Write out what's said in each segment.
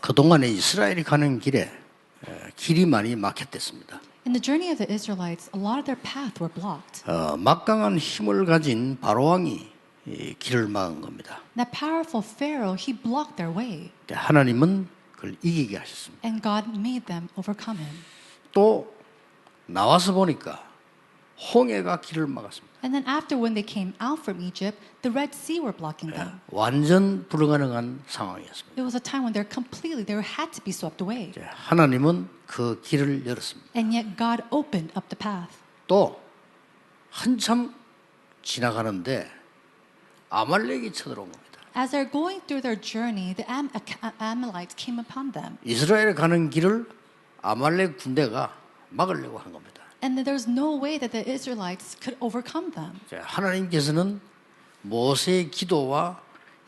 그동안에 이스라엘이 가는 길에 길이 많이 막혔댔습니다. In the journey of the Israelites, a lot of their path were blocked. 막강한 힘을 가진 바로왕이 이 길을 막은 겁니다. That powerful Pharaoh, he blocked their way, 하나님은 그걸 이기게 하셨습니다. and God made them overcome him. 또 나와서 보니까 홍해가 길을 막았습니다. And then after when they came out from Egypt, the Red Sea were blocking them. 완전 불가능한 상황이었습니다. It was a time when they had to be swept away. 하나님은 그 길을 열었습니다. And yet God opened up the path. 또 한참 지나가는데 아말렉이 쳐들어온 겁니다. As they're going through their journey, the Amalekites came upon them. 이스라엘 가는 길을 아말렉 군대가 막으려고 한 겁니다. And there's no way that the Israelites could overcome them. 하나님께서는 모세의 기도와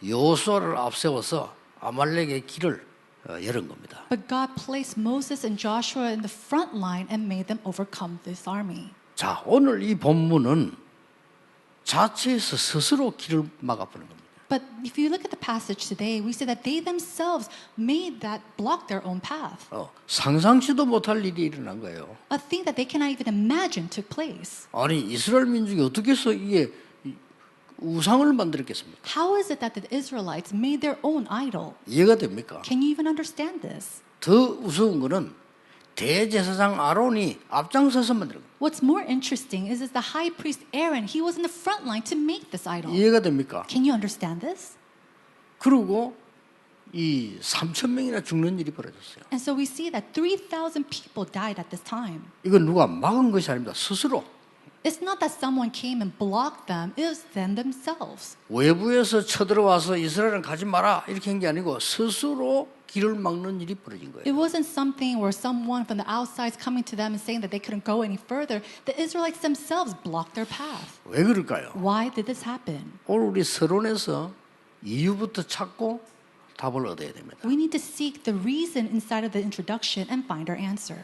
여호수아를 앞세워서 아말렉의 길을 열은 겁니다. But God placed Moses and Joshua in the front line and made them overcome this army. 자, 오늘 이 본문은 자체에서 스스로 길을 막아보는 겁니다. But if you look at the passage today, we see that they themselves made that block their own path. 상상치도 못할 일이 일어난 거예요. A thing that they cannot even imagine took place. 아니 이스라엘 민족이 어떻게 해서 이게 우상을 만들었겠습니까? How is it that the Israelites made their own idol? 이해가 됩니까? Can you even understand this? 더 우스운 거는 대제사장 아론이 앞장서서 만든 거예요. What's more interesting is the high priest Aaron, he was in the front line to make this idol. 이해가 됩니까? Can you understand this? 그리고 이 3천 명이나 죽는 일이 벌어졌어요. And so we see that 3,000 people died at this time. 이건 누가 막은 것이 아닙니다. 스스로. It's not that someone came and blocked them, it was them themselves. 외부에서 쳐들어와서 이스라엘은 가지 마라 이렇게 한 게 아니고 스스로 길을 막는 일이 벌어진 거예요. It wasn't something where someone from the outside is coming to them and saying that they couldn't go any further. The Israelites themselves blocked their path. 왜 그럴까요? Why did this happen? 오늘 우리 서론에서 이유부터 찾고 답을 얻어야 됩니다. We need to seek the reason inside of the introduction and find our answer.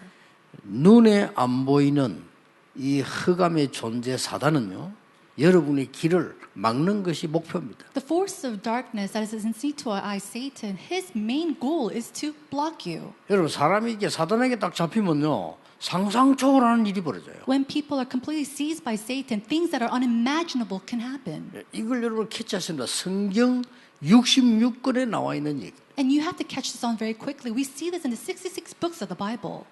눈에 안 보이는 이 흑암의 존재 사단은요. 여러분의 길을 막는 것이 목표입니다. The force of darkness that is unseen to our eyes, Satan, his main goal is to block you. 여러분 사람이 이게 사단에게 딱 잡히면요. 상상 초월하는 일이 벌어져요. When people are completely seized by Satan, things that are unimaginable can happen. 이걸 여러분 캐치하십니다. 성경 66권에 나와 있는 얘기. And you have to catch this on very quickly. We see this in the 66 books of the Bible.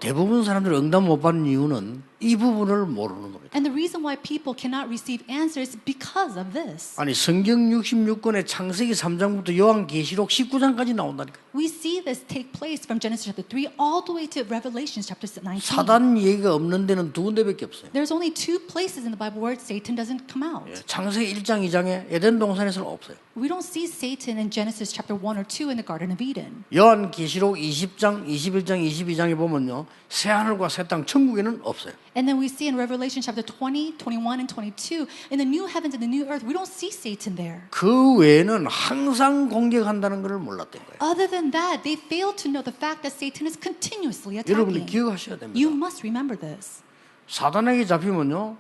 대부분 사람들이 응답 못 받는 이유는 이 부분을 모르는 겁니다. And the reason why people cannot receive answers is because of this. 아니 성경 66권의 창세기 3장부터 요한계시록 19장까지 나온다니까. We see this take place from Genesis chapter 3 all the way to Revelation chapter 19. 사단 얘기가 없는 데는 두 군데밖에 없어요. There's only two places in the Bible where Satan doesn't come out. 창세기 1장 2장에 에덴 동산에서는 없어요. We don't see Satan in Genesis chapter 1 or 2 in the Garden of Eden. 요한계시록 20장, 21장, 22장에 보면요. 새 하늘과 새 땅 천국에는 없어요. And then we see in Revelation chapter 20, 21 and 22 in the new heavens and the new earth we don't see Satan there. 그 외에는 항상 공격한다는 것을 몰랐던 거예요. Other than that, they fail to know the fact that Satan is continuously 여러분이 attacking. 기억하셔야 됩니다. You must remember this. 사단에게 잡히면요.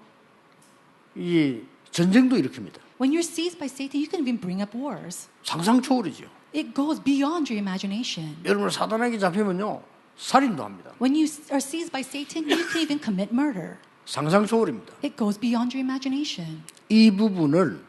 이 전쟁도 일으킵니다. When you're seized by Satan, you can even bring up wars. 상상 초월이죠. It goes beyond your imagination. 여러분 사단에게 잡히면요. 살인도 합니다. When you are seized by Satan, you can even commit murder. 상상 초월입니다. It goes beyond your imagination. 이 부분을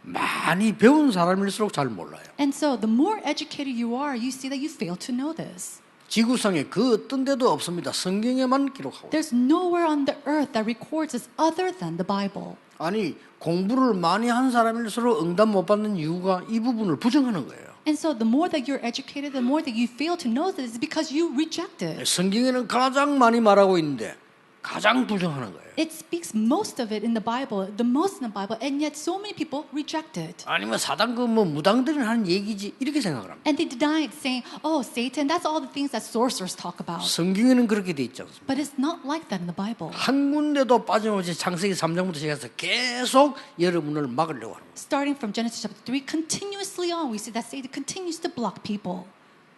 많이 배운 사람일수록 잘 몰라요. And so, the more educated you are, you see that you fail to know this. 지구상에 그 어떤 데도 없습니다. 성경에만 기록하고. There's nowhere on the earth that records this other than the Bible. 아니 공부를 많이 한 사람일수록 응답 못 받는 이유가 이 부분을 부정하는 거예요. And so the more that you're educated, the more that you fail to know this is because you reject it. 성경에는 가장 많이 말하고 있는데 가장 부정하는 거예요. It speaks most of it in the Bible, the most in the Bible, and yet so many people reject it. 아니면 사단 그 뭐 무당들이 하는 얘기지 이렇게 생각을 합니다. And they deny it, saying, "Oh, Satan, that's all the things that sorcerers talk about." 성경에는 그렇게 돼 있지 않습니다. But it's not like that in the Bible. 한 군데도 빠짐없이 창세기 3장부터 시작해서 계속 여러분을 막으려고 하는 거예요. Starting from Genesis chapter 3, continuously on, we see that Satan continues to block people.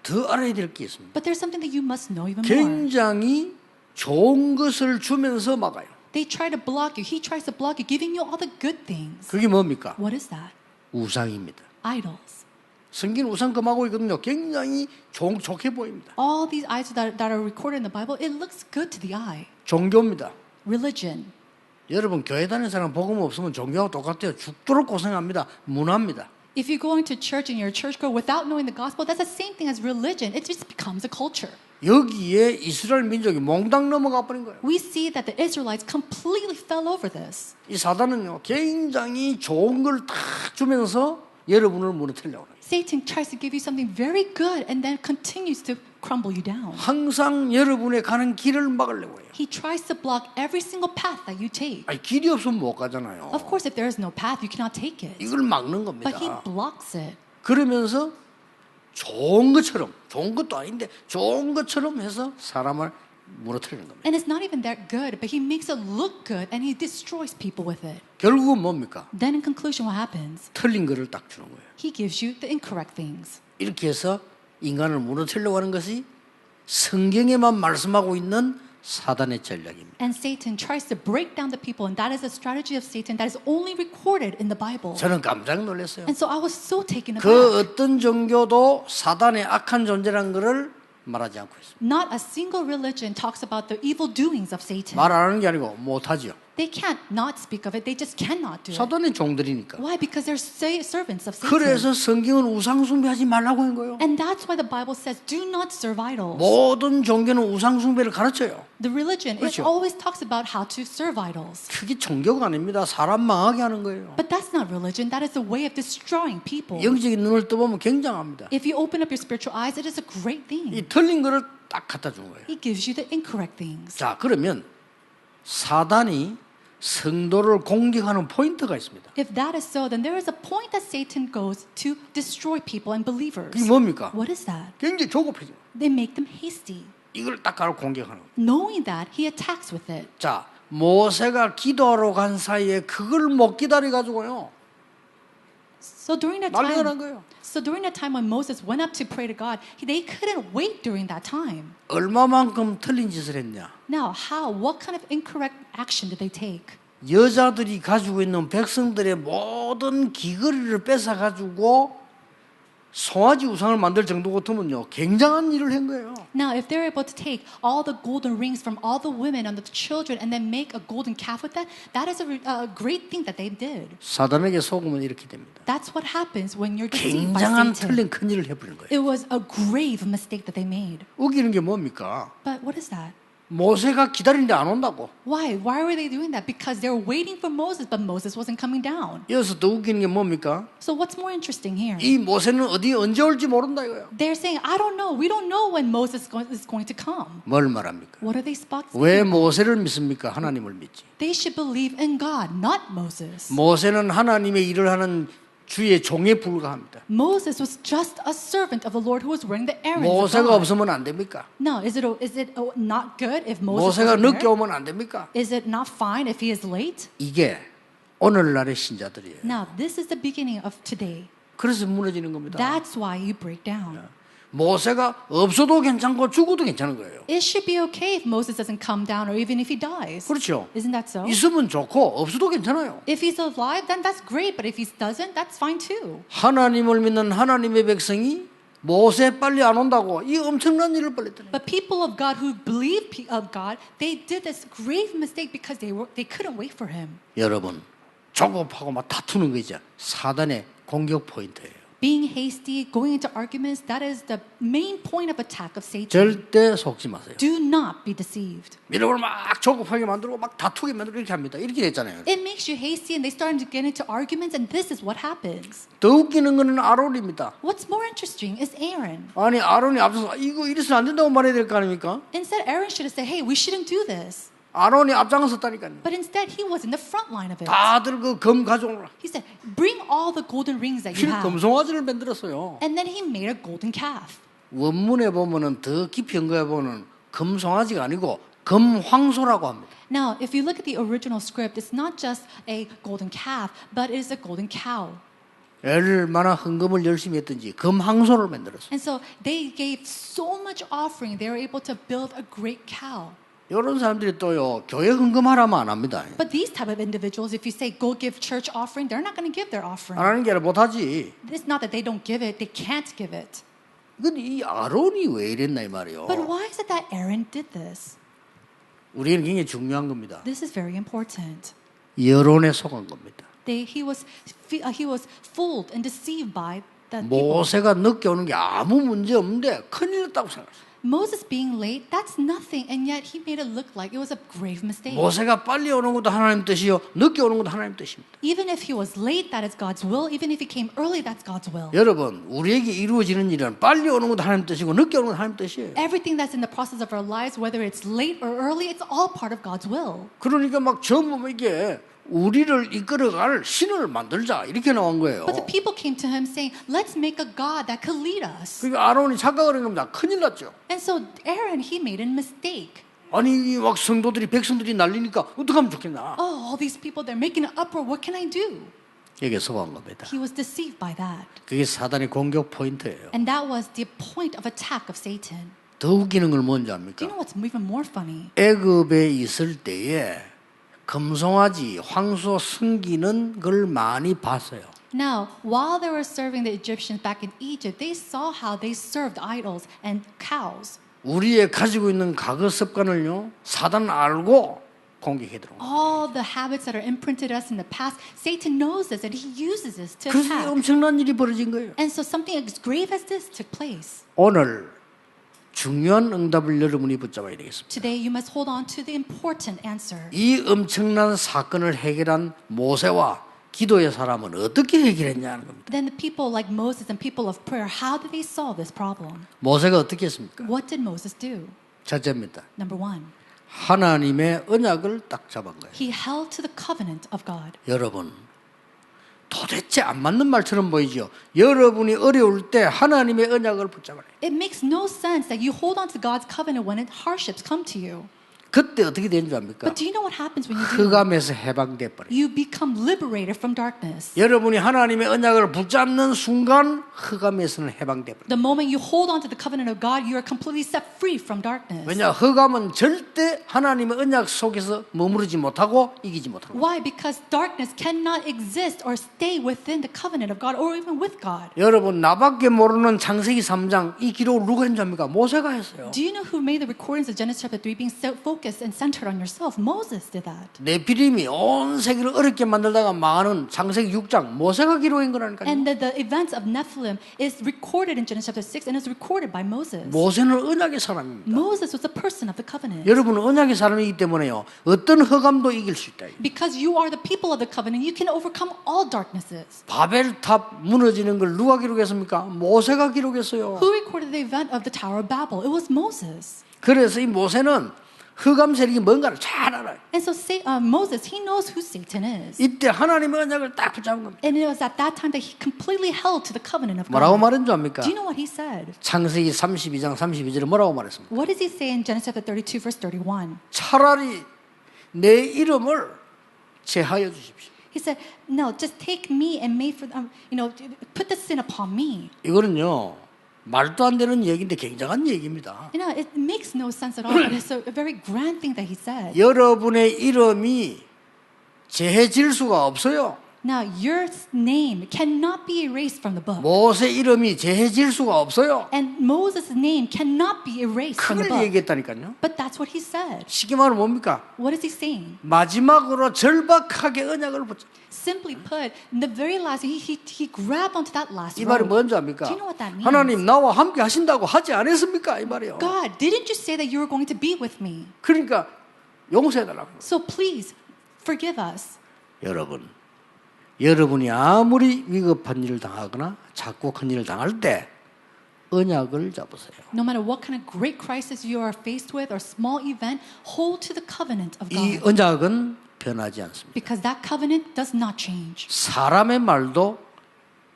더 알아야 될 게 있습니다. But there's something that you must know even more. 굉장히 좋은 것을 주면서 막아요. They try to block you. He tries to block you, giving you all the good things. 그게 뭡니까? What is that? 우상입니다. Idols. 성경 우상 금하고 있거든요. 굉장히 좋게 보입니다. All these idols that are recorded in the Bible, it looks good to the eye. 종교입니다. Religion. 여러분 교회 다니는 사람 복음 없으면 종교하고 똑같아요. 죽도록 고생합니다. 문화입니다. If you're going to church and you're a churchgoer without knowing the gospel, that's the same thing as religion. It just becomes a culture. 여기에 이스라엘 민족이 몽땅 넘어가 버린 거예요. We see that the Israelites completely fell over this. 이 사단은요 굉장히 좋은 걸 다 주면서 여러분을 무너뜨리려고 해요. Satan tries to give you something very good and then continues to crumble you down. 항상 여러분의 가는 길을 막으려고 해요. He tries to block every single path that you take. 아니, 길이 없으면 못 가잖아요. Of course, if there is no path, you cannot take it. 이걸 막는 겁니다. But he blocks it. 그러면서 좋은 것처럼 좋은 것도 아닌데 좋은 것처럼 해서 사람을 무너뜨리는 겁니다. And it's not even that good, but he makes it look good and he destroys people with it. 결국은 뭡니까? Then in conclusion, what happens? 틀린 거를 딱 주는 거예요. He gives you the incorrect things. 이렇게 해서 인간을 무너뜨리려고 하는 것이 성경에만 말씀하고 있는 사단의 전략입니다. And Satan tries to break down the people, and that is a strategy of Satan that is only recorded in the Bible. 저는 깜짝 놀랐어요. And so I was so taken 그 aback. 어떤 종교도 사단의 악한 존재라는 것을 말하지 않고 있습니다. Not a single religion talks about the evil doings of Satan. 말 안 하는 게 아니고 못하죠. They can't not speak of it. They just cannot do it. 사단의 종들이니까. Why? Because they're servants of Satan. 그래서 성경은 우상 숭배하지 말라고 한 거예요. And that's why the Bible says, do not serve idols. 모든 종교는 우상 숭배를 가르쳐요. The religion, it 그렇죠. always talks about how to serve idols. 그게 종교가 아닙니다. 사람 망하게 하는 거예요. But that's not religion. That is a way of destroying people. 영적인 눈을 떠보면 굉장합니다. If you open up your spiritual eyes, it is a great thing. 이 틀린 거를 딱 갖다 준 거예요. He gives you the incorrect things. 자, 그러면 사단이 성도를 공격하는 포인트가 있습니다. If that is so, then there is a point that Satan goes to destroy people and believers. 그게 뭡니까? What is that? 굉장히 조급해져. They make them hasty. 이걸 딱 가로 공격하는 거예요. Knowing that, he attacks with it. 자, 모세가 기도하러 간 사이에 그걸 못 기다려 가지고요. So during that 난리가 난 time, 거예요. so during that time when Moses went up to pray to God, they couldn't wait during that time. 얼마만큼 틀린 짓을 했냐? Now, how? What kind of incorrect action did they take? 여자들이 가지고 있는 백성들의 모든 귀걸이를 뺏어 가지고 송아지 우상을 만들 정도 같으면요 굉장한 일을 한 거예요. Now, if they're able to take all the golden rings from all the women and the children and then make a golden calf with that, that is a great thing that they did. 사단에게 속으면 이렇게 됩니다. That's what happens when you're deceived by 굉장한 Satan. 틀린 큰 일을 해버린 거예요. It was a grave mistake that they made. 웃기는 게 뭡니까? But what is that? 모세가 기다리는데 안 온다고. Why? Why were they doing that? Because they were waiting for Moses, but Moses wasn't coming down. 여기서 더 웃기는 게 뭡니까? So what's more interesting here? 이 모세는 어디 언제 올지 모른다 이거예요. They're saying, I don't know. We don't know when Moses is going to come. 뭘 말합니까? What are they saying? 왜 모세를 믿습니까? 하나님을 믿지. They should believe in God, not Moses. 모세는 하나님의 일을 하는 주의 종에 불과합니다. Moses was just a servant of the Lord who was wearing the errands of 모세가 God. 없으면 안 됩니까? No, is it not good if Moses 모세가 wasn't 늦게 there? 오면 안 됩니까? Is it not fine if he is late? 이게 오늘날의 신자들이에요. Now, this is the beginning of today. 그래서 무너지는 겁니다. That's why you break down. 모세가 없어도 괜찮고 죽어도 괜찮은 거예요. It should be okay if Moses doesn't come down or even if he dies. 그렇죠. Isn't that so? 있으면 좋고 없어도 괜찮아요. If he's alive, then that's great. But if he doesn't, that's fine too. 하나님을 믿는 하나님의 백성이 모세 빨리 안 온다고 이 엄청난 일을 벌였더니 But people of God who believe of God, they did this grave mistake because they couldn't wait for him. 여러분 조급하고 막 다투는 거 있죠. 사단의 공격 포인트예요. Being hasty, going into arguments, that is the main point of attack of Satan. 절대 속지 마세요. Do not be deceived. 여러분을 막 조급하게 만들고 막 다투게 만들고 이렇게 합니다. 이렇게 됐잖아요. It makes you hasty and they start to get into arguments and this is what happens. 더 웃기는 거는 아론입니다. What's more interesting is Aaron. 아니 아론이 앞서서 이거 이래서는 안 된다고 말해야 될 거 아닙니까? Instead, Aaron should have said, hey, we shouldn't do this. 아론이 앞장섰다니까요. But instead, he was in the front line of it. 다들 그 검 가져오라. He said, bring all the golden rings that you have. 금송아지를 만들었어요. And then he made a golden calf. 원문에 보면은 더 깊이 연구해 보면 금송아지가 아니고 금황소라고 합니다. Now, if you look at the original script, it's not just a golden calf, but it is a golden cow. 얼마나 헌금을 열심히 했든지 금황소를 만들었어요. And so they gave so much offering, they were able to build a great cow. 이런 사람들이 또요 교회 헌금하라면 안 합니다. But these type of individuals, if you say go give church offering, they're not going to give their offering. 안 하는 게 아니라 못하지. It's not that they don't give it; they can't give it. 근데 이 아론이 왜 이랬나 이 말이요. But why is it that Aaron did this? 우리는 굉장히 중요한 겁니다. This is very important. 여론에 속은 겁니다. He was fooled and deceived by the people. 모세가 늦게 오는 게 아무 문제 없는데 큰일 났다고 생각했어요. Moses being late, that's nothing, and yet he made it look like it was a grave mistake. 모세가 빨리 오는 것도 하나님 뜻이요, 늦게 오는 것도 하나님 뜻입니다. Even if he was late, that is God's will. Even if he came early, that's God's will. 여러분, 우리에게 이루어지는 일은 빨리 오는 것도 하나님 뜻이고 늦게 오는 것도 하나님 뜻이에요. Everything that's in the process of our lives, whether it's late or early, it's all part of God's will. 그러니까 막 전부 이게 우리를 이끌어갈 신을 만들자 이렇게 나온 거예요. But the people came to him saying, "Let's make a God that could lead us." 그러니까 아론이 착각을 한 겁니다. 큰일 났죠. And so Aaron, he made a mistake. 아니 막 성도들이 백성들이 난리니까 어떻게 하면 좋겠나? Oh, all these people, they're making an uproar. What can I do? 여기에 속한 겁니다. He was deceived by that. 그게 사단의 공격 포인트예요. And that was the point of attack of Satan. 더 웃기는 걸 뭔지 Do 압니까? you know what's even more funny? 애굽에 있을 때에 금송아지, 황소 숨기는 걸 많이 봤어요. Now, while they were serving the Egyptians back in Egypt, they saw how they served idols and cows. 우리의 가지고 있는 과거 습관을요, 사단 알고 공격해 들어온 거예요. All the habits that are imprinted us in the past, Satan knows this and he uses this to 그래서 attack. 엄청난 일이 벌어진 거예요. And so something as grave as this took place. 오늘 중요한 응답을 여러분이 붙잡아야 되겠습니다. Today, you must hold on to the important answer. 이 엄청난 사건을 해결한 모세와 기도의 사람은 어떻게 해결했냐는 겁니다. Then the people like Moses and people of prayer, how did they solve this problem? 모세가 어떻게 했습니까? What did Moses do? 첫째입니다. Number one, 하나님의 언약을 딱 잡은 거예요. he held to the covenant of God. 여러분, 도대체 안 맞는 말처럼 보이죠. 여러분이 어려울 때 하나님의 언약을 붙잡아야 해요. It makes no sense that you hold on to God's covenant when hardships come to you. 그때 어떻게 되는 줄 압니까? But do you know what happens when you do? 흑암에서 해방돼 버려요. You become liberated from darkness. 여러분이 하나님의 언약을 붙잡는 순간 흑암에서는 해방돼 버려요. The moment you hold on to the covenant of God, you are completely set free from darkness. 왜냐? 흑암은 절대 하나님의 언약 속에서 머무르지 못하고 이기지 못하는 거예요. Why? Because darkness cannot exist or stay within the covenant of God or even with God. 여러분 나밖에 모르는 창세기 3장 이 기록을 누가 했는지 압니까? 모세가 했어요. Do you know who made the recordings of Genesis chapter 3 being so focused and centered on yourself? Moses did that. 네피림이 온 세계를 어렵게 만들다가 망하는 창세기 6장 모세가 기록한 거라니까요. And the events of Nephilim is recorded in Genesis chapter 6 and is recorded by Moses. 모세는 언약의 사람입니다. Moses was a person of the covenant. 여러분은 언약의 사람이기 때문에요. 어떤 흑암도 이길 수 있다. Because you are the people of the covenant, you can overcome all darknesses. 바벨탑 무너지는 걸 누가 기록했습니까? 모세가 기록했어요. Who recorded the event of the Tower of Babel? It was Moses. 그래서 이 모세는 흑암 세력이 뭔가를 잘 알아요. And so Moses, he knows who Satan is. 이때 하나님의 언약을 딱 붙잡은 겁니다. And it was at that time that he completely held to the covenant of 뭐라고 God. 말한 줄 압니까? Do you know what he said? 창세기 32장 32절에 뭐라고 말했습니까? What does he say in Genesis chapter 32 verse 31? 차라리 내 이름을 제하여 주십시오. He said, "No, just take me and make for put the sin upon me." 이거는요 말도 안 되는 얘기인데 굉장한 얘기입니다. You know, it makes no sense at all, but it's a very grand thing that he said. 여러분의 이름이 제해질 수가 없어요. Now, your name cannot be erased from the book. 모세 이름이 제해질 수가 없어요. And Moses' name cannot be erased from the 그걸 book. 얘기했다니까요. But that's what he said. 쉽게 말하면 뭡니까? What is he saying? 마지막으로 절박하게 언약을 붙잡. Simply put, in the very last, he grabbed onto that last 이 말이 rope. 뭔지 압니까? Do you know what that means? 하나님 나와 함께 하신다고 하지 않았습니까? 이 말이요. God, didn't you say that you were going to be with me? 그러니까 용서해달라고. So please, forgive us. 여러분이 아무리 위급한 일을 당하거나 자꾸 큰 일을 당할 때 언약을 잡으세요. No matter what kind of great crisis you are faced with or small event, hold to the covenant of 이 God. 언약은 변하지 않습니다. Because that covenant does not change. 사람의 말도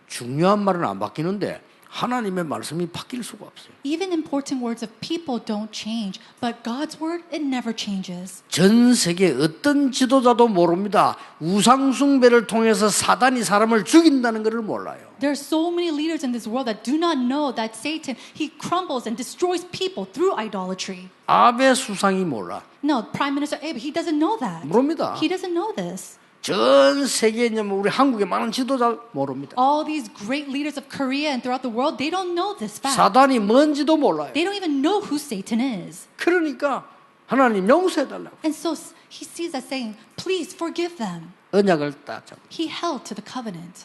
중요한 말은 안 바뀌는데 하나님의 말씀이 바뀔 수가 없어요. Even important words of people don't change, but God's word, it never changes. 전 세계 어떤 지도자도 모릅니다. 우상 숭배를 통해서 사단이 사람을 죽인다는 것을 몰라요. There are so many leaders in this world that do not know that Satan, he crumbles and destroys people through idolatry. 아베 수상이 몰라. No, Prime Minister Abe, he doesn't know that. 모릅니다. He doesn't know this. 전 세계에 있는 우리 한국의 많은 지도자 모릅니다. All these great leaders of Korea and throughout the world, they don't know this fact. 사단이 뭔지도 몰라요. They don't even know who Satan is. 그러니까 하나님 용서해달라고. And so he sees us saying, please forgive them. 언약을 딱 잡고. He held to the covenant.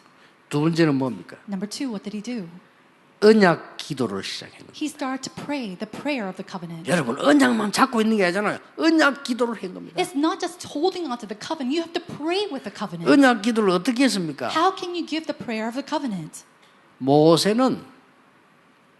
두 번째는 뭡니까? Number two, what did he do? 언약 기도를 시작한 겁니다. He started to pray the prayer of the covenant. 여러분 언약만 잡고 있는 게 아니잖아요. 언약 기도를 한 겁니다. It's not just holding on to the covenant. You have to pray with the covenant. 언약 기도를 어떻게 했습니까? How can you give the prayer of the covenant? 모세는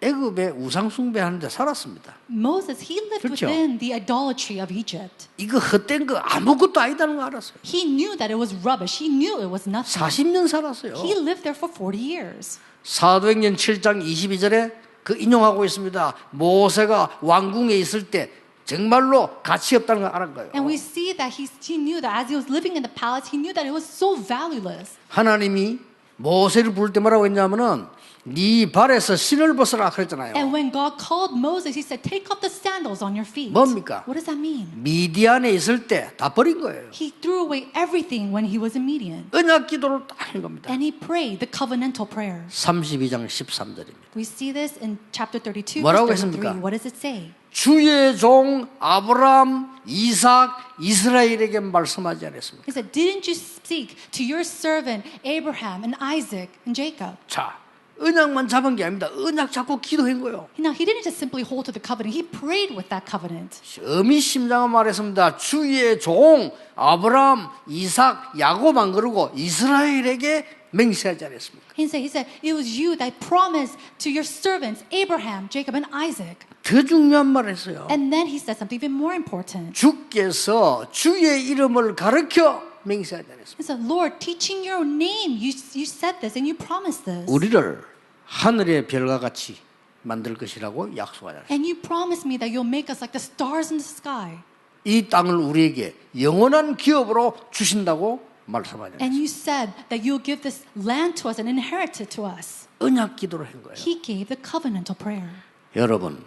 애굽의 우상 숭배하는 데 살았습니다. Moses, he lived 그렇죠. within the idolatry of Egypt. 이거 헛된 거 아무것도 아니다는 거 알았어요. He knew that it was rubbish. He knew it was nothing. 40년 살았어요. He lived there for 40 years. 사도행전 7장 22절에 그 인용하고 있습니다. 모세가 왕궁에 있을 때 정말로 가치 없다는 걸 알은 거예요. And we see that he knew that as he was living in the palace, he knew that it was so valueless. 하나님이 모세를 부를 때 뭐라고 했냐면은 네 발에서 신을 벗어라 그랬잖아요. And when God called Moses, he said, take off the sandals on your feet. 뭡니까? What does that mean? 미디안에 있을 때 다 버린 거예요. He threw away everything when he was in Midian. 언약 기도를 딱 한 겁니다. And he prayed the covenantal prayer. 32장 13절입니다. We see this in chapter 32, 뭐라고 verse 했습니까? 33. What does it say? 주의 종 아브람, 이삭, 이스라엘에게 말씀하지 않았습니까? He said, didn't you speak to your servant Abraham and Isaac and Jacob? 자, 언약만 잡은 게 아닙니다. 언약 잡고 기도한 거예요. Now, he didn't just simply hold to the covenant. He prayed with that covenant. 어미심장한 말했습니다. 주의 종 아브람, 이삭, 야곱 안 그러고 이스라엘에게 맹세하지 않았습니까? He said, it was you that promised to your servants Abraham, Jacob, and Isaac. 더 중요한 말을 했어요. And then he said something even more important. 주께서 주의 이름을 가르쳐 맹세하지 않았습니까? He said, Lord, teaching your name, you said this and you promised this. 우리를 하늘의 별과 같이 만들 것이라고 약속하지 않았습니까? And you promised me that you'll make us like the stars in the sky. 이 땅을 우리에게 영원한 기업으로 주신다고 말씀하지 And 않았습니까? you said that you'll give this land to us and inherit it to us. 언약 기도를 한 거예요. He gave the covenantal prayer. 여러분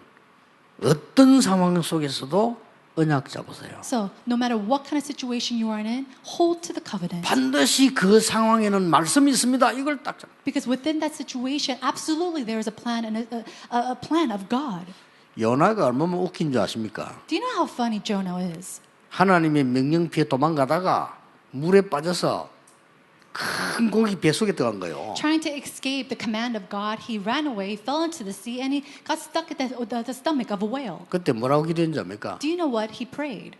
어떤 상황 속에서도 언약 잡으세요. So, no matter what kind of situation you are in, hold to the covenant. 반드시 그 상황에는 말씀이 있습니다. 이걸 딱 잡. Because within that situation, absolutely there is a plan and a plan of God. 요나가 얼마나 웃긴 줄 아십니까? Do you know how funny Jonah is? 하나님의 명령 피해 도망가다가 물에 빠져서 큰 고기 뱃속에 들어간 거예요. Trying to escape the command of God, he ran away, fell into the sea, and he got stuck at the stomach of a whale. 그때 뭐라고 기도했는지 압니까? Do you know what he prayed?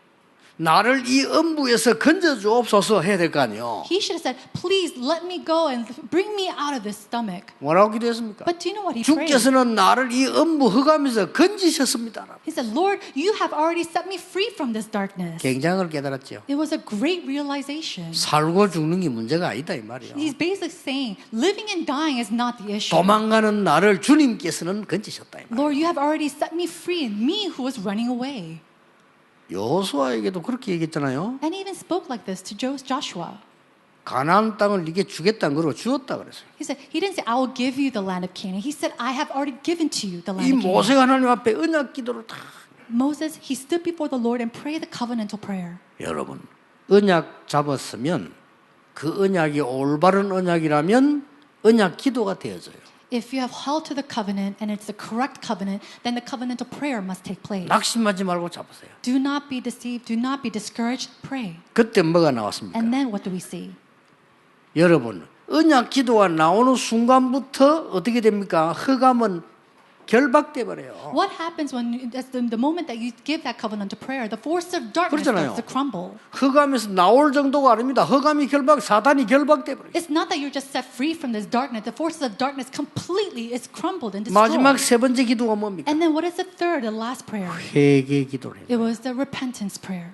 나를 이 음부에서 건져주옵소서 해야 될 거 아니에요. He should have said, please let me go and bring me out of this stomach. 뭐라고 기도했습니까? But do you know what he prayed? 주께서는 나를 이 음부 흑암에서 건지셨습니다. He said, Lord, you have already set me free from this darkness. 굉장을 깨달았죠. It was a great realization. 살고 죽는 게 문제가 아니다 이 말이에요. He's basically saying, living and dying is not the issue. 도망가는 나를 주님께서는 건지셨다 이 말이에요. Lord, you have already set me free and me who was running away. 여호수아에게도 그렇게 얘기했잖아요. And he even spoke like this to Joshua. 가나안 땅을 네게 주겠다는 거로 주었다 그랬어요. He said, he didn't say, I will give you the land of Canaan. He said, I have already given to you the 이 land of Canaan. 모세가 하나님 앞에 언약 기도를 다. Moses, he stood before the Lord and prayed the covenantal prayer. 여러분 언약 잡았으면 그 언약이 올바른 언약이라면 언약 기도가 되어져요. If you have held to the covenant and it's the correct covenant, then the covenantal prayer must take place. 낙심하지 말고 잡으세요. Do not be deceived. Do not be discouraged. Pray. 그때 뭐가 나왔습니까? And then what do we see? 여러분 언약 기도가 나오는 순간부터 어떻게 됩니까? 흑암은 결박돼 버려요. What happens when that's the moment that you give that covenantal prayer, the force of darkness 그렇잖아요. starts to crumble. 흑암에서 나올 정도가 아닙니다. 흑암이 결박, 사단이 결박돼 버려요. It's not that you're just set free from this darkness. The forces of darkness completely is crumbled and destroyed. 마지막 세 번째 기도가 뭡니까? And then what is the third, the last prayer? 회개 기도를 해요. It was the repentance prayer.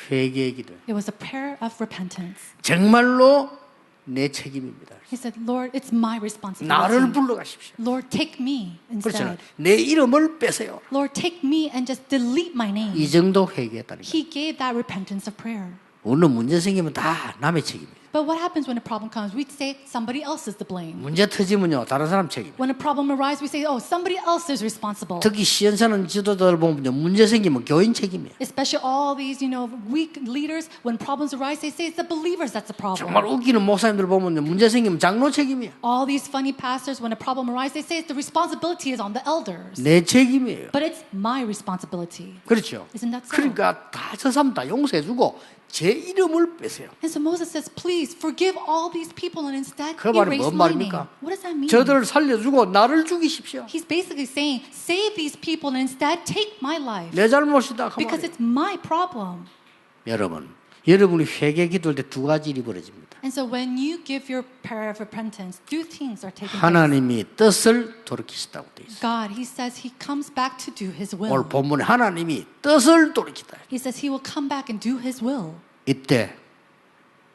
회개 기도. It was a prayer of repentance. 정말로 내 책임입니다. He said, Lord, it's my 나를 responsibility. 불러가십시오. Lord, take me 그렇잖아요. instead. 내 이름을 빼세요. Lord, take me and just delete my name. 이 정도 회개했다는 거예요. He gave that repentance of prayer. 오늘 문제 생기면 다 남의 책임이에요. But what happens when a problem comes? We say somebody else is the blame. 문제 터지면요 다른 사람 책임. When a problem arises, we say, oh, somebody else is responsible. 특히 시연사는 지도자들 보면요 문제 생기면 교인 책임이에요. Especially all these, weak leaders, when problems arise, they say it's the believers that's the problem. 정말 웃기는 목사님들 보면요 문제 생기면 장로 책임이에요. All these funny pastors, when a problem arises, they say the responsibility is on the elders. 내 책임이에요. But it's my responsibility. 그렇죠. Isn't that so? 그러니까 다 저 사람 다 용서해주고 제 이름을 빼세요. And so Moses says, please forgive all these people and instead 그 말이 erase 뭔 my name. 말입니까? What does that mean? 저들을 살려주고 나를 죽이십시오. He's basically saying, save these people and instead take my life. 내 잘못이다. 그 Because 말이에요. it's my problem. 여러분이 회개 기도할 때 두 가지 일이 벌어집니다. And so when you give your prayer of repentance, two things are taking place. 하나님이 뜻을 돌이키시다고 되어 있어요. God, he says he comes back to do his will. 오늘 본문에 하나님이 뜻을 돌이키다. He says he will come back and do his will. 이때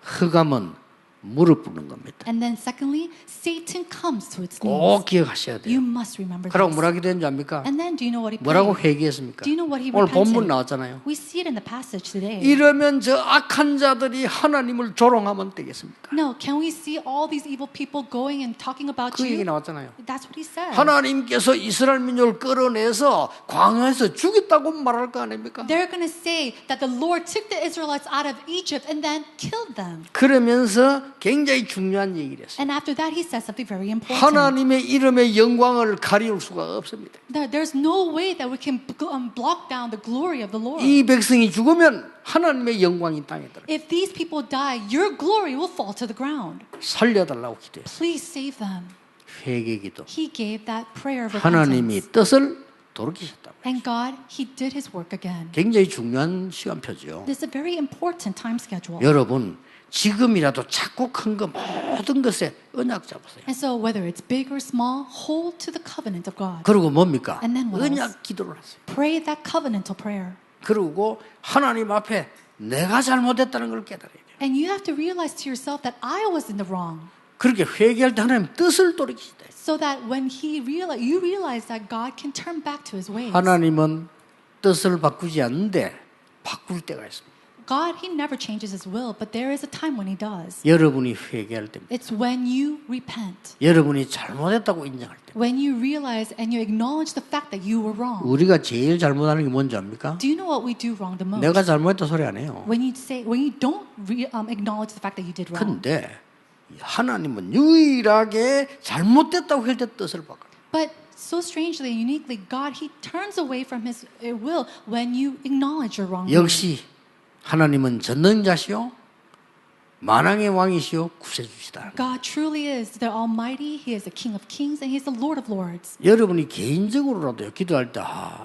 흑암은 무릎 꿇는 겁니다. And then secondly, Satan comes to its 꼭 knees. 기억하셔야 You 돼요. must remember 그러고 this. 뭐라 기도했는지 압니까? And then do you know what he 뭐라고 prayed? 회개했습니까? Do you know what he 오늘 repented? 본문 나왔잖아요. We see it in the passage today. 이러면 저 악한 자들이 하나님을 조롱하면 되겠습니까? No, can we see all these evil people going and talking about 그 얘기 you? 나왔잖아요. That's what he said. 하나님께서 이스라엘 민족을 끌어내서 광야에서 죽였다고 말할 거 아닙니까? They're going to say that the Lord took the Israelites out of Egypt and then killed them. 그러면서 굉장히 중요한 얘기를 했어요. And after that, he says something very important. 하나님의 이름의 영광을 가리울 수가 없습니다. There's no way that we can block down the glory of the Lord. 이 백성이 죽으면 하나님의 영광이 땅에 들어. If these people die, your glory will fall to the ground. 살려달라고 기도했어요. Please save them. 회개기도. He gave that prayer of 하나님이 repentance. 뜻을 돌이키셨다고. And God, he did his work again. 굉장히 중요한 시간표죠. This is a very important time schedule. 여러분 지금이라도 작고 큰 거 모든 것에 언약 잡으세요. And so whether it's big or small, hold to the covenant of God. 그리고 뭡니까? And then what else? 언약 기도를 하세요. Pray that covenantal prayer. 그리고 하나님 앞에 내가 잘못했다는 걸 깨달아야 돼요. And you have to realize to yourself that I was in the wrong. 그렇게 회개할 때 하나님 뜻을 돌이키시다. So that when you realize that God can turn back to his ways. 하나님은 뜻을 바꾸지 않는데 바꿀 때가 있습니다. God, he never changes his will, but there is a time when he does. 여러분이 회개할 때입니다. It's when you repent. 여러분이 잘못했다고 인정할 때. When you realize and you acknowledge the fact that you were wrong. 우리가 제일 잘못하는 게 뭔지 압니까? Do you know what we do wrong the most? 내가 잘못했다 소리 안 해요. When you don't acknowledge the fact that you did wrong. 근데 하나님은 유일하게 잘못됐다고 할 때 뜻을 바꿔요. But so strangely and uniquely, God, he turns away from his will when you acknowledge your wrongdoing. 역시 하나님은 전능자시요 만왕의 왕이시요 구세주시다. God truly is the Almighty. He is the King of Kings and He is the Lord of Lords. 여러분이 개인적으로라도 기도할 때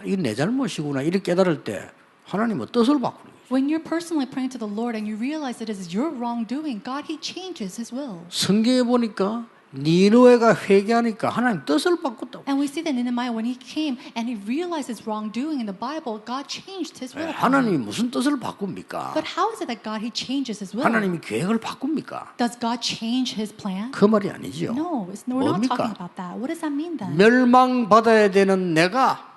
이건 내 잘못이구나 이렇게 깨달을 때 하나님은 뜻을 바꾸는 거예요. When you're personally praying to the Lord and you realize that it is your wrongdoing, God, He changes His will. 성경에 보니까 니느웨가 회개하니까 하나님 뜻을 바꿨다고. And we see that Nehemiah, when he came and he realized his wrongdoing in the Bible, God changed His will. 하나님이 무슨 뜻을 바꿉니까? But how is it that God, He changes His will? 하나님이 계획을 바꿉니까? Does God change His plan? 그 말이 아니죠. No, we're not 뭡니까? talking about that. What does that mean then? 멸망받아야 되는 내가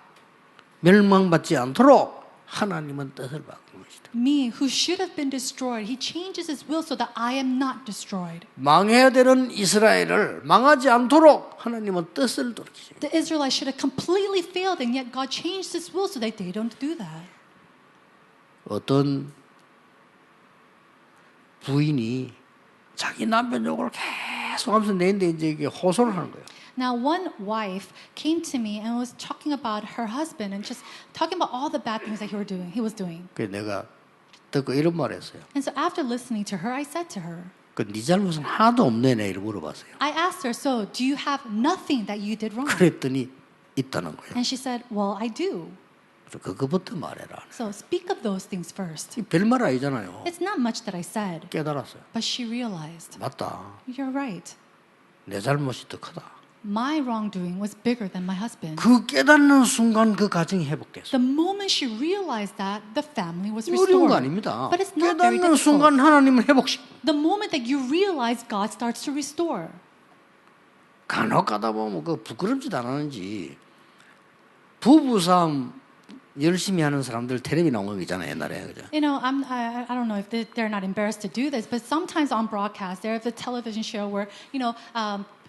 멸망받지 않도록 하나님은 뜻을 바꾼 것이다. Me, who should have been destroyed, He changes His will so that I am not destroyed. 망해야 되는 이스라엘을 망하지 않도록 하나님은 뜻을 돌이키죠. The Israelites should have completely failed, and yet God changed His will so that they don't do that. 어떤 부인이 자기 남편 욕을 계속 하면서 내는데 이제 이게 호소를 하는 거예요. Now, one wife came to me and was talking about her husband and just talking about all the bad things that he was doing. 그래서 내가 듣고 이런 말을 했어요. And so after listening to her, I said to her, 네 잘못은 하나도 없네 이렇게 물어봤어요. I asked her, so do you have nothing that you did wrong? 그랬더니 있다는 거예요. And she said, well, I do. 그래서 그거부터 말해라. So speak of those things first. 별말 아니잖아요. It's not much that I said, 깨달았어요. but she realized, 맞다. you're right. 내 잘못이 더 크다. My wrongdoing was bigger than my husband. 그 깨닫는 순간 그 가정이 회복됐어요. The moment she realized that, the family was 어려운 거 restored. 아닙니다. But it's not very 깨닫는 difficult. 순간 하나님은 회복시킵니다. The moment that you realize, God starts to restore. 간혹 가다 보면 그 부끄럽지도 않았는지 부부싸움 열심히 하는 사람들 텔레비 나온 거 있잖아요 옛날에 그죠? You know, I don't know if they're not embarrassed to do this, but sometimes on broadcast, there's a television show where,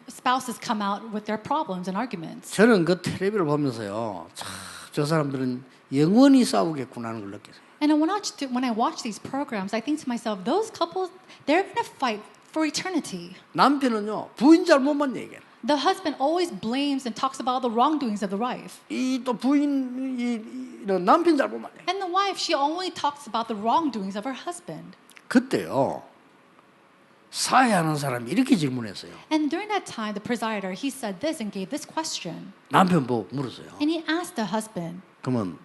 spouses come out with their problems and arguments. 저는 그 텔레비를 보면서요, 참, 저 사람들은 영원히 싸우겠구나 하는 걸 느꼈어요. And when I watch these programs, I think to myself, those couples, they're going to fight for eternity. 남편은요 부인 잘못만 얘기해요. The husband always blames and talks about the wrongdoings of the wife. 이 또 부인이 남편 잘못만 얘기해요. And the wife, she only talks about the wrongdoings of her husband. 그때요 사회하는 사람이 이렇게 질문했어요. And during that time, the presider, he said this and gave this question. 남편 보고 물었어요. And he asked the husband, 그러면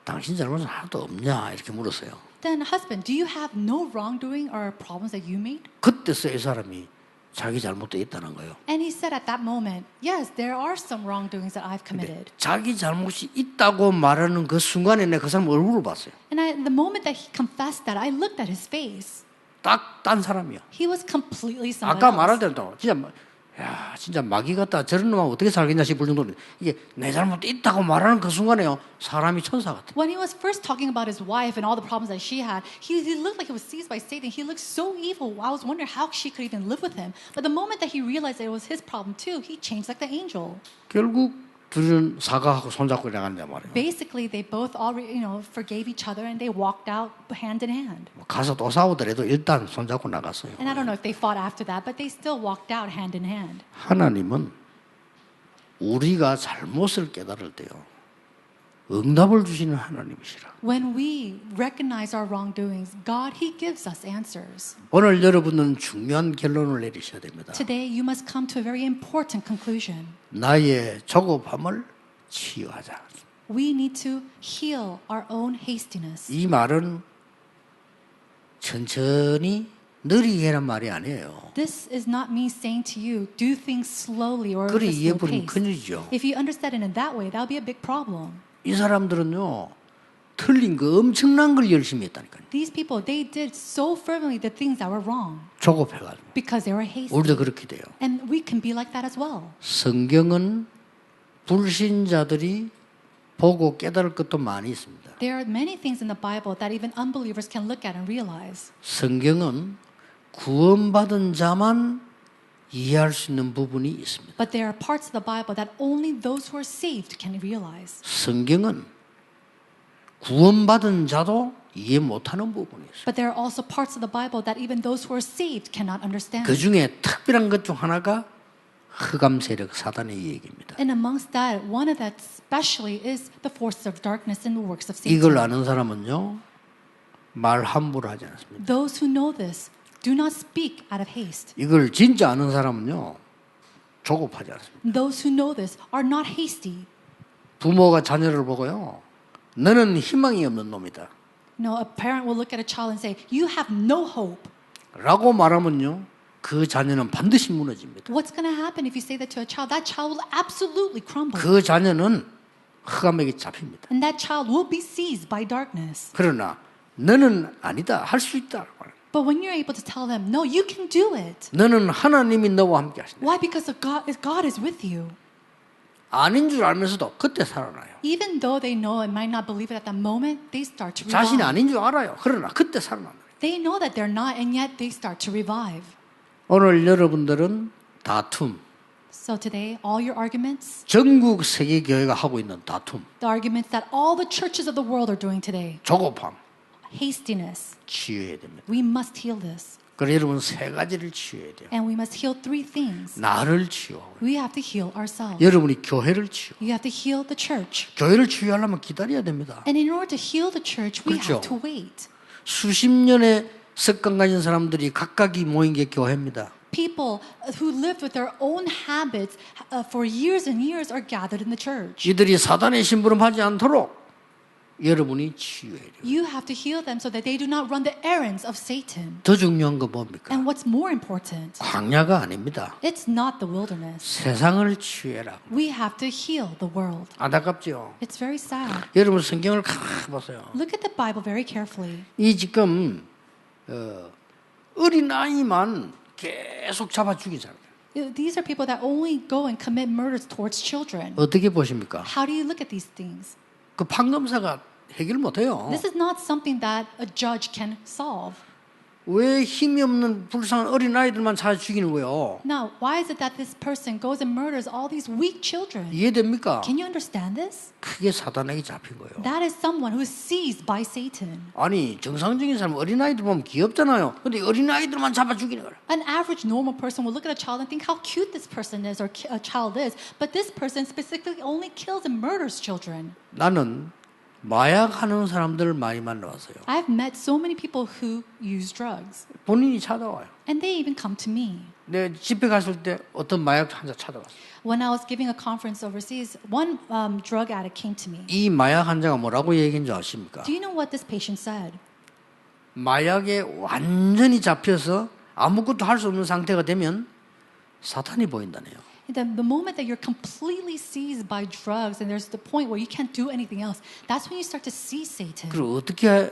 당신 잘못은 하나도 없냐 이렇게 물었어요. then husband, do you have no wrongdoing or problems that you made? 그때서 이 사람이 자기 잘못도 있다는 거예요. And he said at that moment, yes, there are some wrongdoings that I've committed. 자기 잘못이 있다고 말하는 그 순간에 내가 그 사람 얼굴을 봤어요. And the moment that he confessed that, I looked at his face. 딱 딴 사람이요. He was completely someone 아까 else. 말할 때도 진짜 마귀 같다. 저런 놈하고 어떻게 살겠냐 싶을 정도로 이게 내 잘못 있다고 말하는 그 순간에요. 사람이 천사 같아. When he was first talking about his wife and all the problems that she had, he looked like he was seized by Satan. He looked so evil. I was wondering how she could even live with him. But the moment that he realized that it was his problem too, he changed like the angel. 결국 둘은 사과하고 손잡고 나간단 말이에요. Basically, they both forgave each other and they walked out hand in hand. 가서 또 싸우더라도 일단 손잡고 나갔어요. And I don't know if they fought after that, but they still walked out hand in hand. 하나님은 우리가 잘못을 깨달을 때요. 응답을 주시는 하나님이시라. When we recognize our wrongdoings, God, He gives us answers. 오늘 여러분은 중요한 결론을 내리셔야 됩니다. Today, you must come to a very important conclusion. 나의 조급함을 치유하자. We need to heal our own hastiness. 이 말은 천천히 느리게란 말이 아니에요. This is not me saying to you, do things slowly or 그리 at a slow 이해버리면 pace. 큰일이죠. If you understand it in that way, that would be a big problem. 이 사람들은요 틀린 거 엄청난 걸 열심히 했다니까요. These people, they did so fervently the things that were wrong 조급해가지고. because they were hasty. 우리도 그렇게 돼요. And we can be like that as well. 성경은 불신자들이 보고 깨달을 것도 많이 있습니다. There are many things in the Bible that even unbelievers can look at and realize. 성경은 구원받은 자만 이해할 수 있는 부분이 있습니다. But there are parts of the Bible that only those who are saved can realize. 성경은 구원받은 자도 이해 못하는 부분이 있어요. But there are also parts of the Bible that even those who are saved cannot understand. 그 중에 특별한 것 중 하나가 흑암 세력 사단의 얘기입니다. And amongst that, one of that especially is the forces of darkness and the works of Satan. 이걸 아는 사람은요 말 함부로 하지 않습니다. Those who know this do not speak out of haste. 이걸 진짜 아는 사람은요 조급하지 않습니다. Those who know this are not hasty. 부모가 자녀를 보고요 너는 희망이 없는 놈이다 No, a parent will look at a child and say, "You have no hope." 라고 말하면요 그 자녀는 반드시 무너집니다. What's going to happen if you say that to a child? That child will absolutely crumble. 그 자녀는 흑암에게 잡힙니다. And that child will be seized by darkness. 그러나 너는 아니다 할 수 있다. But when you're able to tell them, "No, you can do it." 너는 하나님이 너와 함께 하신다. Why? Because God is with you. 아닌 줄 알면서도 그때 살아나요. Even though they know and might not believe it at that moment, they start to 자신이 revive. 아닌 줄 알아요. 그러나 그때 살아난다. They know that they're not, and yet they start to revive. 오늘 여러분들은 다툼, So today, all your arguments, 전국 세계 교회가 하고 있는 다툼, the arguments that all the churches of the world are doing today, 조급함 hastiness, 치유해야 됩니다. we must heal this. 그래서 여러분 세 가지를 치유해야 돼요. And we must heal three things. 나를 치유하고 We have to heal ourselves. 여러분이 교회를 치유. You have to heal the church. 교회를 치유하려면 기다려야 됩니다. And in order to heal the church, we 그렇죠. have to wait. 수십 년의 습관 가진 사람들이 각각이 모인 게 교회입니다. People who lived with their own habits for years and years are gathered in the church. 이들이 사단의 심부름하지 않도록 여러분이 치유해야 돼요. You have to heal them so that they do not run the errands of Satan. 더 중요한 건 뭡니까? And what's more important? 광야가 아닙니다. It's not the wilderness. 세상을 치유해라. We have to heal the world. 안타깝죠. It's very sad. 여러분 성경을 가만히 보세요. Look at the Bible very carefully. 이 지금 어린 아이만 계속 잡아 죽인 사람들. These are people that only go and commit murders towards children. 어떻게 보십니까? How do you look at these things? 그 판검사가 해결 못해요. This is not something that a judge can solve. 왜 힘이 없는 불쌍한 어린 아이들만 찾아 죽이는 거예요? Now, why is it that this person goes and murders all these weak children? 이해됩니까? Can you understand this? 크게 사단에게 잡힌 거예요. That is someone who is seized by Satan. 아니 정상적인 사람 어린 아이들 보면 귀엽잖아요. 근데 어린 아이들만 잡아 죽이는 거야. An average normal person will look at a child and think how cute this person is or a child is, but this person specifically only kills and murders children. 나는 마약하는 사람들을 많이 만나봤어요. I've met so many people who use drugs, 본인이 찾아와요. and they even come to me. 내 집에 갔을 때 어떤 마약 환자 찾아왔어요. When I was giving a conference overseas, one drug addict came to me. 이 마약 환자가 뭐라고 얘기한 줄 아십니까? Do you know what this patient said? 마약에 완전히 잡혀서 아무것도 할 수 없는 상태가 되면 사탄이 보인다네요. The moment that you're completely seized by drugs and there's the point where you can't do anything else, that's when you start to see Satan. 그리고 어떻게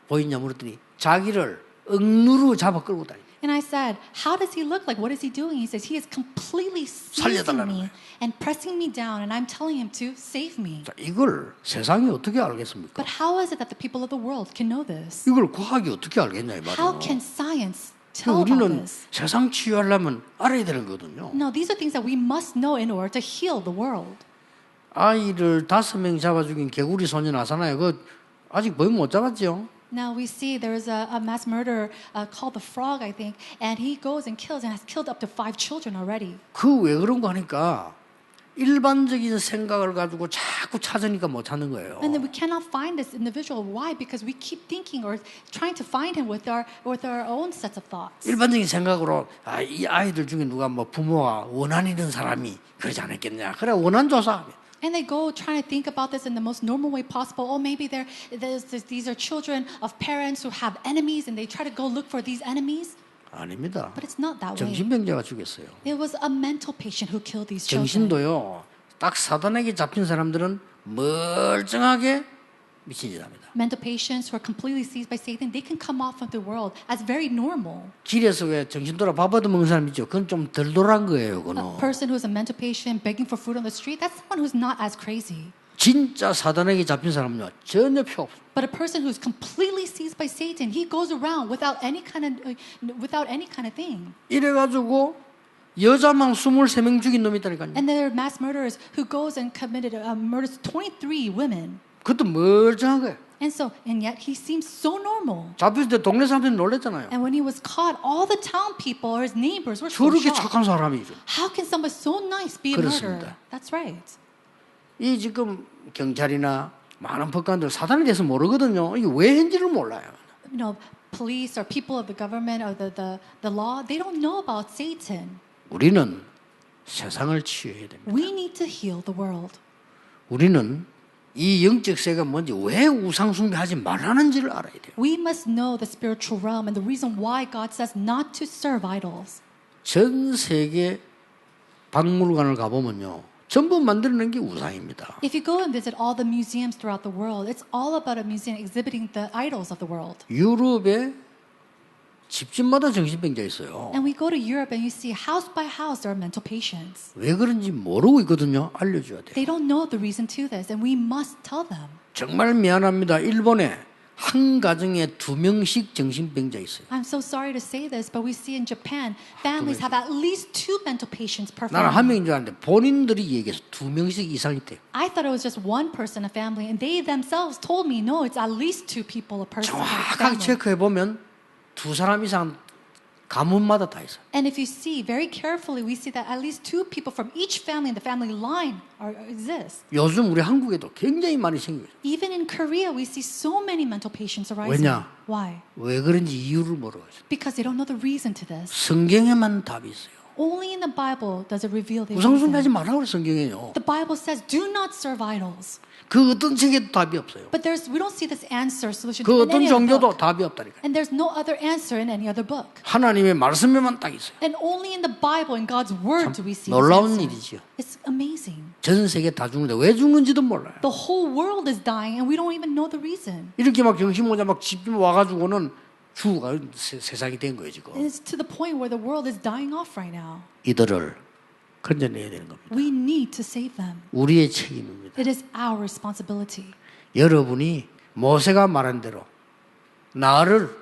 보이냐 물었더니 자기를 억누르고 잡아 끌고 다니. And I said, how does he look like? What is he doing? He says, he is completely seizing 살려달라는 me 거예요. and pressing me down, and I'm telling him to save me. 자, 이걸 세상이 어떻게 알겠습니까? But how is it that the people of the world can know this? 이걸 과학이 어떻게 알겠냐 이 How 말이에요. can science tell about 우리는 this? 세상 치유하려면 알아야 되는 거거든요. No, these are things that we must know in order to heal the world. 아이를 5명 잡아 죽인 개구리 소년 아사나요. 그 아직 범인 못 잡았죠. Now we see there is a mass murderer called the Frog, I think, and he goes and kills and has killed up to 5 children already. 그 왜 그런 거 하니까 일반적인 생각을 가지고 자꾸 찾으니까 못 찾는 거예요. And then we cannot find this individual. Why? Because we keep thinking or trying to find him with our own sets of thoughts. 일반적인 생각으로 이 아이들 중에 누가 뭐 부모가 원한 있는 사람이 그러지 않았겠냐. 그래 원한 조사. And they go trying to think about this in the most normal way possible. Oh, maybe these are children of parents who have enemies, and they try to go look for these enemies. 아닙니다. But it's not that way. 정신병자가 죽였어요. It was a mental patient who killed these children. 정신도요. 딱 사단에게 잡힌 사람들은 멀쩡하게 미친 짓 합니다. Mental patients who are completely seized by Satan, they can come off of the world as very normal. 길에서 왜 정신 돌아 밥 얻어 먹는 사람 있죠. 그건 좀 덜 돌아간 거예요. A 그거는. person who's a mental patient begging for food on the street, that's someone who's not as crazy. 진짜 사단에게 잡힌 사람은요. 전혀 필요 없어요. But a person who's completely seized by Satan, he goes around without any kind of thing. 이래가지고 여자만 23명 죽인 놈이 있다니까요. And there are mass murderers who goes and committed murders to 23 women. 그것도 멀쩡한 거예요. And yet he seems so normal. 잡혔을 때 동네 사람들이 놀랬잖아요. And when he was caught, all the town people or his neighbors were so 저렇게 shocked. 착한 사람이죠. How can somebody so nice be a 그렇습니다. murderer? That's right. 이 지금 경찰이나 많은 법관들 사단에 대해서 모르거든요. 이게 왜 했는지를 몰라요. You know, police or people of the government or the law, they don't know about Satan. 우리는 세상을 치유해야 됩니다. We need to heal the world. 우리는 이 영적 세계가 뭔지 왜 우상 숭배하지 말라는지를 알아야 돼요. We must know the spiritual realm and the reason why God says not to serve idols. 전 세계 박물관을 가보면요. 전부 만들어낸 게 우상입니다. If you go and visit all the museums throughout the world, it's all about a museum exhibiting the idols of the world. 유럽에 집집마다 정신병자 있어요. And we go to Europe and you see house by house there are mental patients. 왜 그런지 모르고 있거든요. 알려줘야 돼요. They don't know the reason to this and we must tell them. 정말 미안합니다. 일본에 한 가정에 2명씩 정신병자 있어요. I'm so sorry to say this, but we see in Japan, families have at least 2 mental patients per 나는 한 family. 명인 줄 알았는데 본인들이 얘기해서 2명씩 이상 있대요. I thought it was just one person a family, and they themselves told me, no, it's at least 2 people a person. 정확하게 family. 체크해보면 2사람 이상 가문마다 다 있어요. And if you see very carefully, we see that at least 2 people from each family in the family line exist. 요즘 우리 한국에도 굉장히 많이 생겨요. Even in Korea, we see so many mental patients arising. 왜냐? Why? 왜 그런지 이유를 모르겠어요. Because they don't know the reason to this. 성경에만 답이 있어요. Only in the Bible does it reveal the 우상숭배하지 reason. 말라고 그래 성경에요. The Bible says, do not serve idols. 그 어떤 책에도 답이 없어요. But we don't see this answer solution 그 in 어떤 any other 종교도 book. 답이 없다니까요. And there's no other answer in any other book. 하나님의 말씀에만 딱 있어요. And only in the Bible, in God's Word, do we see this 놀라운 answer. 일이지요. It's amazing. 전 세계 다 죽는데 왜 죽는지도 몰라요. The whole world is dying, and we don't even know the reason. 이렇게 막 정신모자 막 집 와가지고는 죽어가 세상이 된 거예요 지금. And it's to the point where the world is dying off right now. 이들을 건져내야 되는 겁니다. We need to save them. 우리의 책임입니다. It is our responsibility. 여러분이 모세가 말한 대로 나를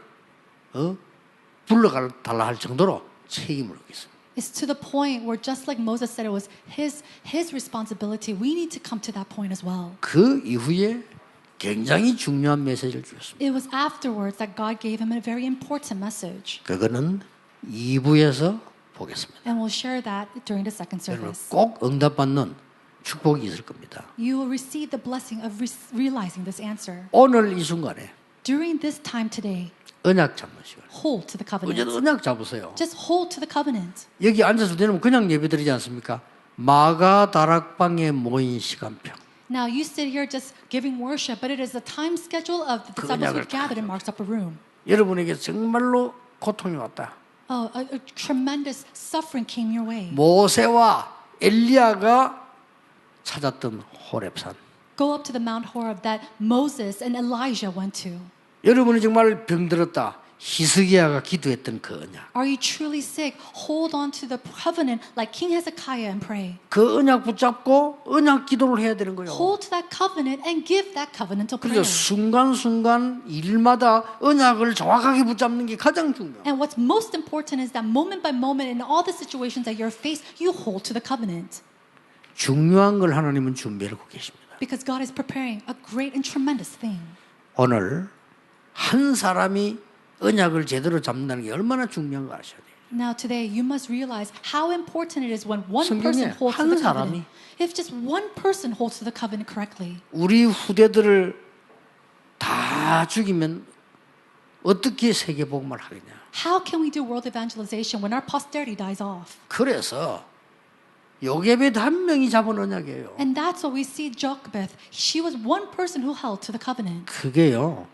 불러달라 할 정도로 책임을 얻겠습니다. It's to the point where just like Moses said it was his responsibility, we need to come to that point as well. 그 이후에 굉장히 중요한 메시지를 주셨습니다. It was afterwards that God gave him a very important message. 그거는 2부에서 보겠습니다. And we'll share that during the second 여러분 service. 꼭 응답받는 축복이 있을 겁니다. You will receive the blessing of realizing this answer. 오늘 이 순간에 During this time today, 언약 잡는 시간. hold to the 어제 covenant. 언약 잡으세요. Just hold to the covenant. 여기 앉아서 되면 그냥 예배드리지 않습니까? 마가 다락방에 모인 시간표. Now you sit here just giving worship, but it is the time schedule of the disciples who gathered in Mark's upper room. 여러분에게 정말로 고통이 왔다. Oh, a tremendous suffering came your way. 모세와 엘리야가 찾았던 호렙산. Go up to the Mount Horeb that Moses and Elijah went to. 여러분이 정말 병들었다. 히스기야가 기도했던 그 언약. Are you truly sick? Hold on to the covenant like King Hezekiah and pray. 그 언약 붙잡고 언약 기도를 해야 되는 거예요. Hold to that covenant and give that covenantal 그래서 prayer. 순간순간 일마다 언약을 정확하게 붙잡는 게 가장 중요해요. And what's most important is that moment by moment in all the situations that you're faced, you hold to the covenant. 중요한 걸 하나님은 준비하고 계십니다. Because God is preparing a great and tremendous thing. 오늘 한 사람이 언약을 제대로 잡는다는 게 얼마나 중요한 거 아셔야 돼요. Now today you must realize how important it is when one 성경에 person holds to 한 the 사람이 covenant. If just one person holds to the covenant correctly, 우리 후대들을 다 죽이면 어떻게 세계복음을 하겠냐. how can we do world evangelization when our posterity dies off? 그래서 요게벳 한 명이 잡은 언약이에요. And that's what we see Jochebed. She was one person who held to the covenant. 그게요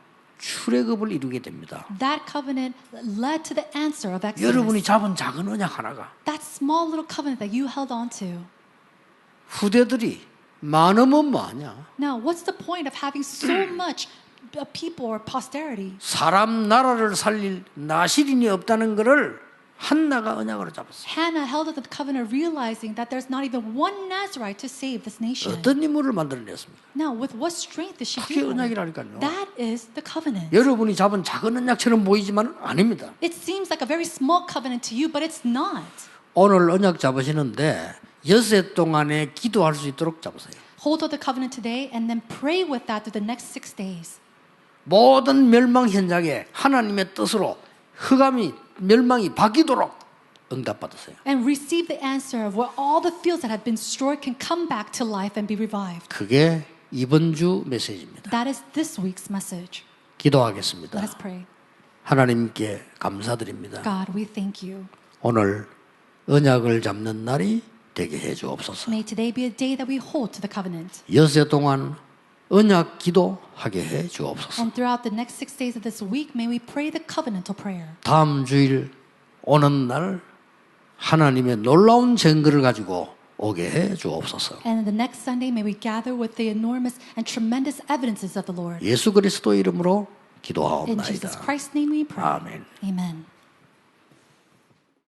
출애굽을 이루게 됩니다. That covenant led to the answer of Exodus. 여러분이 잡은 작은 언약 하나가 That small little covenant that you held on to. 후대들이 많으면 뭐하냐. Now, what's the point of having so much people or posterity? 사람 나라를 살릴 나시린이 없다는 것을 한나가 언약으로 잡았어요. Hannah held up the covenant realizing that there's not even one Nazarite to save this nation. 어떤 인물을 만들어냈습니까? Now, with what strength did she 그게 do that? 언약이라니까요. That is the covenant. 여러분이 잡은 작은 언약처럼 보이지만 아닙니다. It seems like a very small covenant to you, but it's not. 오늘 언약 잡으시는데 엿새 동안에 기도할 수 있도록 잡으세요. Hold of the covenant today and then pray with that through the next 6 days. 모든 멸망 현장에 하나님의 뜻으로 흑암이 멸망이 바뀌도록 응답받으세요. And receive the answer of where all the fields that have been destroyed can come back to life and be revived. 그게 이번 주 메시지입니다. That is this week's message. 기도하겠습니다. Let us pray. 하나님께 감사드립니다. God, we thank you. 오늘 언약을 잡는 날이 되게 해 주옵소서. May today be a day that we hold to the covenant. 엿새 동안 언약 기도하게 해 주옵소서. And throughout the next 6 days of this week, may we pray the covenantal prayer. 다음 주일 오는 날 하나님의 놀라운 증거를 가지고 오게 해 주옵소서. And the next Sunday, may we gather with the enormous and tremendous evidences of the Lord. 예수 그리스도 이름으로 In 기도하옵나이다. Jesus Christ's name we pray. 아멘. Amen.